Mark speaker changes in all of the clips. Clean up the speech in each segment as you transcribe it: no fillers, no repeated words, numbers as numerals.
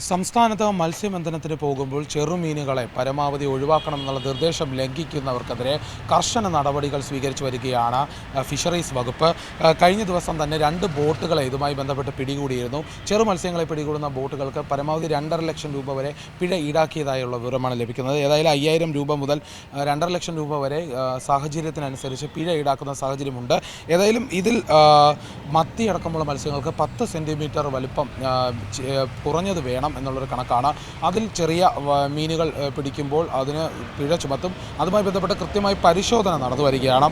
Speaker 1: സംസ്ഥാനത്ത് മത്സ്യബന്ധനത്തിന് പോകുമ്പോൾ ചെറുമീനുകളെ പരമാവധി ഒഴിവാക്കണമെന്നുള്ള നിർദ്ദേശം ലംഘിക്കുന്നവർക്കെതിരെ കർശന നടപടികൾ സ്വീകരിച്ചു വരികയാണ് ഫിഷറീസ് വകുപ്പ്. കഴിഞ്ഞ ദിവസം തന്നെ 2 ബോട്ടുകളെ ഇതുമായി ബന്ധപ്പെട്ട് പിടികൂടിയിരുന്നു. ചെറു മത്സ്യങ്ങളെ പിടികൂടുന്ന ബോട്ടുകൾക്ക് പരമാവധി 2.5 ലക്ഷം രൂപ വരെ പിഴ ഈടാക്കിയതായുള്ള വിവരമാണ് ലഭിക്കുന്നത്. ഏതായാലും 5000 രൂപ മുതൽ 2.5 ലക്ഷം രൂപ വരെ സാഹചര്യത്തിനനുസരിച്ച് പിഴ ഈടാക്കുന്ന സാഹചര്യമുണ്ട്. ഏതായാലും ഇതിൽ മത്തിയടക്കമുള്ള മത്സ്യങ്ങൾക്ക് 10 സെൻറ്റിമീറ്റർ വലിപ്പം കുറഞ്ഞത് വേണം എന്നുള്ളൊരു കണക്കാണ്. അതിൽ ചെറിയ മീനുകൾ പിടിക്കുമ്പോൾ അതിന് പിഴ ചുമത്തും. അതുമായി ബന്ധപ്പെട്ട് കൃത്യമായി പരിശോധന നടന്നു വരികയാണ്.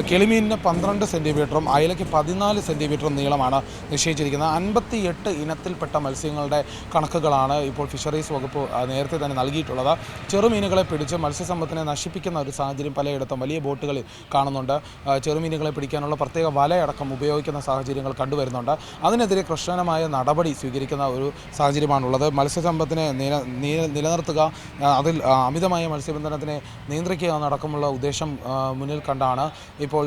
Speaker 1: കിളിമീനിന് 12 സെൻറ്റിമീറ്ററും അയലയ്ക്ക് 14 സെൻറ്റിമീറ്ററും നീളമാണ് നിശ്ചയിച്ചിരിക്കുന്നത്. 58 ഇനത്തിൽപ്പെട്ട മത്സ്യങ്ങളുടെ കണക്കുകളാണ് ഇപ്പോൾ ഫിഷറീസ് വകുപ്പ് നേരത്തെ തന്നെ നൽകിയിട്ടുള്ളത്. ചെറുമീനുകളെ പിടിച്ച് മത്സ്യസമ്പത്തിനെ നശിപ്പിക്കുന്ന ഒരു സാഹചര്യം പലയിടത്തും വലിയ ബോട്ടുകളിൽ കാണുന്നുണ്ട്. ചെറുമീനുകളെ പിടിക്കാനുള്ള പ്രത്യേക വലയടക്കം ഉപയോഗിക്കുന്ന സാഹചര്യങ്ങൾ കണ്ടുവരുന്നുണ്ട്. അതിനെതിരെ കർശനമായ നടപടി സ്വീകരിക്കുന്ന ഒരു സാഹചര്യമാണുള്ളത്. മത്സ്യസമ്പത്തിനെ നിലനിർത്തുക, അതിൽ അമിതമായ മത്സ്യബന്ധനത്തിനെ നിയന്ത്രിക്കുക എന്നടക്കമുള്ള ഉദ്ദേശം മുന്നിൽ കണ്ടാണ് ഇപ്പോൾ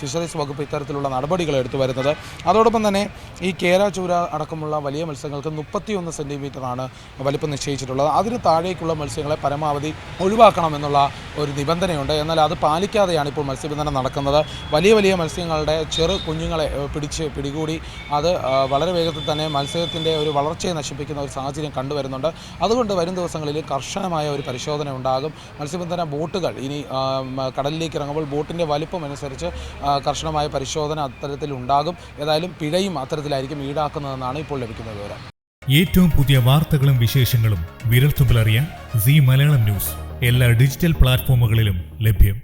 Speaker 1: ഫിഷറീസ് വകുപ്പ് ഇത്തരത്തിലുള്ള നടപടികൾ എടുത്തു വരുന്നത്. അതോടൊപ്പം തന്നെ ഈ കേര, ചൂര അടക്കമുള്ള വലിയ മത്സ്യങ്ങൾക്ക് 31 സെൻറ്റിമീറ്ററാണ് വലിപ്പം നിശ്ചയിച്ചിട്ടുള്ളത്. അതിന് താഴേക്കുള്ള മത്സ്യങ്ങളെ പരമാവധി ഒഴിവാക്കണമെന്നുള്ള ഒരു നിബന്ധനയുണ്ട്. എന്നാൽ അത് പാലിക്കാതെയാണ് ഇപ്പോൾ മത്സ്യബന്ധനം നടക്കുന്നത്. വലിയ മത്സ്യങ്ങളുടെ ചെറു കുഞ്ഞുങ്ങളെ പിടികൂടി അത് വളരെ വേഗത്തിൽ തന്നെ മത്സ്യത്തിൻ്റെ ഒരു വളർച്ചയെ നശിപ്പിക്കുന്ന ഒരു സാഹചര്യം കണ്ടുവരുന്നുണ്ട്. അതുകൊണ്ട് വരും ദിവസങ്ങളിൽ കർശനമായ ഒരു പരിശോധന ഉണ്ടാകും. മത്സ്യബന്ധന ബോട്ടുകൾ ഇനി കടലിലേക്ക് ഇറങ്ങുമ്പോൾ ബോട്ടിൻ്റെ വലിപ്പം അനുസരിച്ച് കർശനമായ പരിശോധന അത്തരത്തിൽ ഉണ്ടാകും. ഏതായാലും പിഴയും അത്തരത്തിലായിരിക്കും ഈടാക്കുന്നതെന്നാണ് ഇപ്പോൾ ലഭിക്കുന്ന വിവരം.
Speaker 2: ഏറ്റവും പുതിയ വാർത്തകളും വിശേഷങ്ങളും വിരൽത്തുമ്പിലറിയാൻ സീ മലയാളം ന്യൂസ് എല്ലാ ഡിജിറ്റൽ പ്ലാറ്റ്ഫോമുകളിലും ലഭ്യം.